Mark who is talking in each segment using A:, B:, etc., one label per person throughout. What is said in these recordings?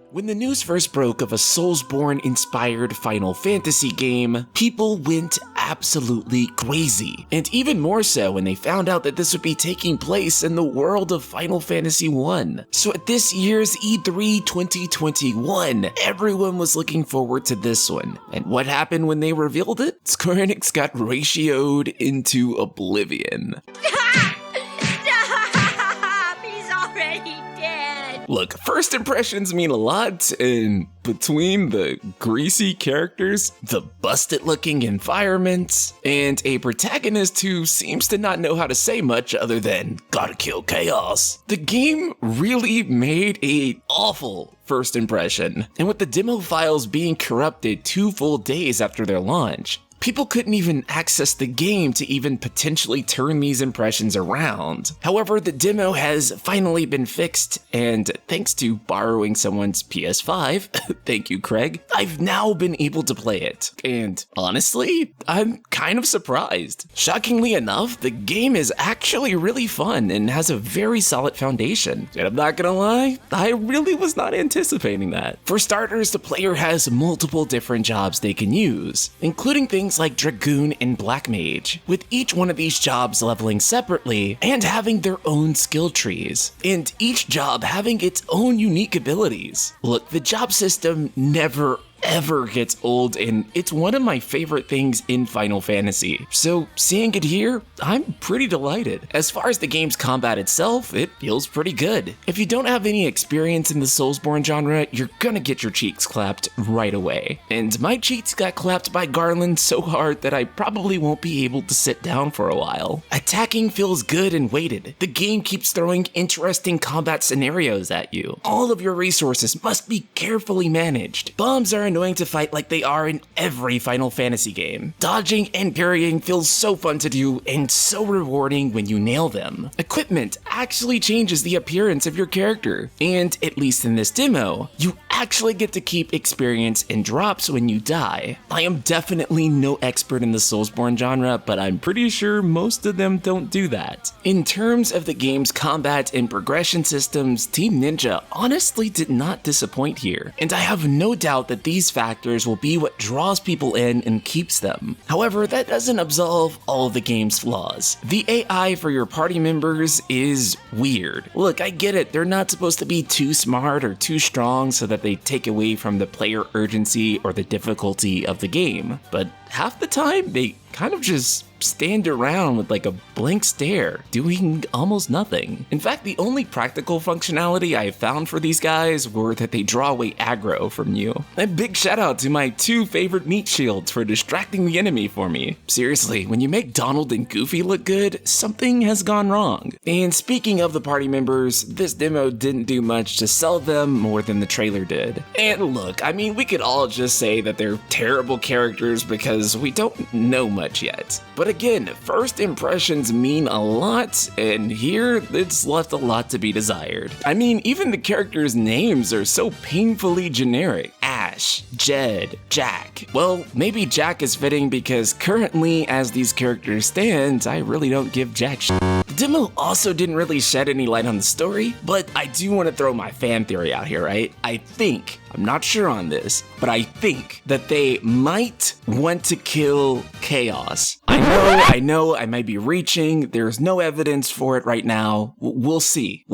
A: When the news first broke of a Soulsborne-inspired Final Fantasy game, people went absolutely crazy. And even more so when they found out that this would be taking place in the world of Final Fantasy I. So at this year's E3 2021, everyone was looking forward to this one. And what happened when they revealed it? Square Enix got ratioed into oblivion. Look, first impressions mean a lot, and between the greasy characters, the busted-looking environments, and a protagonist who seems to not know how to say much other than "gotta kill chaos," the game really made a awful first impression. And with the demo files being corrupted 2 full days after their launch, people couldn't even access the game to even potentially turn these impressions around. However, the demo has finally been fixed, and thanks to borrowing someone's PS5, thank you, Craig, I've now been able to play it. And honestly, I'm kind of surprised. Shockingly enough, the game is actually really fun and has a very solid foundation. And I'm not gonna lie, I really was not anticipating that. For starters, the player has multiple different jobs they can use, including things like Dragoon and Black Mage, with each one of these jobs leveling separately and having their own skill trees, and each job having its own unique abilities. Look, the job system never ever gets old, and it's one of my favorite things in Final Fantasy. So seeing it here, I'm pretty delighted. As far as the game's combat itself, it feels pretty good. If you don't have any experience in the Soulsborne genre, you're gonna get your cheeks clapped right away. And my cheeks got clapped by Garland so hard that I probably won't be able to sit down for a while. Attacking feels good and weighted. The game keeps throwing interesting combat scenarios at you. All of your resources must be carefully managed. Bombs are annoying to fight like they are in every Final Fantasy game. Dodging and parrying feels so fun to do and so rewarding when you nail them. Equipment actually changes the appearance of your character, and at least in this demo, you actually get to keep experience and drops when you die. I am definitely no expert in the Soulsborne genre, but I'm pretty sure most of them don't do that. In terms of the game's combat and progression systems, Team Ninja honestly did not disappoint here, and I have no doubt that these factors will be what draws people in and keeps them. However, that doesn't absolve all of the game's flaws. The AI for your party members is weird. Look, I get it, they're not supposed to be too smart or too strong so that they take away from the player urgency or the difficulty of the game, but half the time they kind of just stand around with like a blank stare, doing almost nothing. In fact, the only practical functionality I found for these guys were that they draw away aggro from you. A big shout out to my 2 favorite meat shields for distracting the enemy for me. Seriously, when you make Donald and Goofy look good, something has gone wrong. And speaking of the party members, this demo didn't do much to sell them more than the trailer did. And look, I mean, we could all just say that they're terrible characters because we don't know much yet. But again, first impressions mean a lot, and here it's left a lot to be desired. I mean, even the characters' names are so painfully generic. Ash, Jed, Jack. Well, maybe Jack is fitting because currently, as these characters stand, I really don't give Jack shit. The demo also didn't really shed any light on the story, but I do want to throw my fan theory out here, right? I'm not sure on this, but I think that they might want to kill Chaos. I know, I might be reaching, there's no evidence for it right now. We'll see.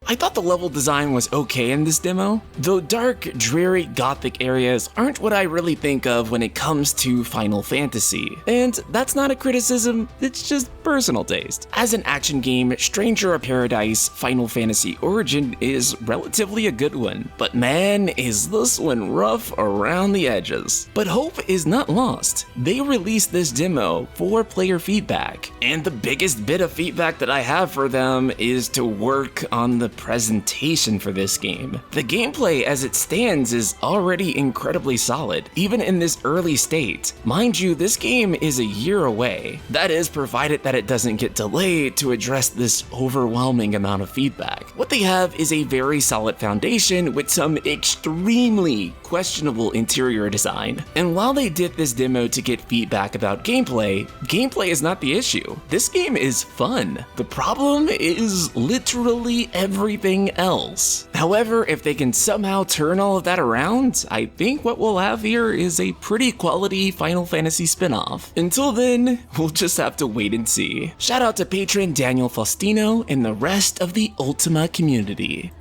A: I thought the level design was okay in this demo, though dark, dreary gothic areas aren't what I really think of when it comes to Final Fantasy. And that's not a criticism, it's just personal taste. As an action game, Stranger of Paradise Final Fantasy Origin is relatively a good one, but man, is this one rough around the edges. But hope is not lost. They released this demo for player feedback, and the biggest bit of feedback that I have for them is to work on the presentation for this game. The gameplay as it stands is already incredibly solid, even in this early state. Mind you, this game is a year away. That is, provided that it doesn't get delayed to address this overwhelming amount of feedback. What they have is a very solid foundation with some extremely questionable interior design. And while they did this demo to get feedback about gameplay, gameplay is not the issue. This game is fun. The problem is literally everything else. However, if they can somehow turn all of that around, I think what we'll have here is a pretty quality Final Fantasy spin-off. Until then, we'll just have to wait and see. Shout out to patron Daniel Faustino and the rest of the Ultima community.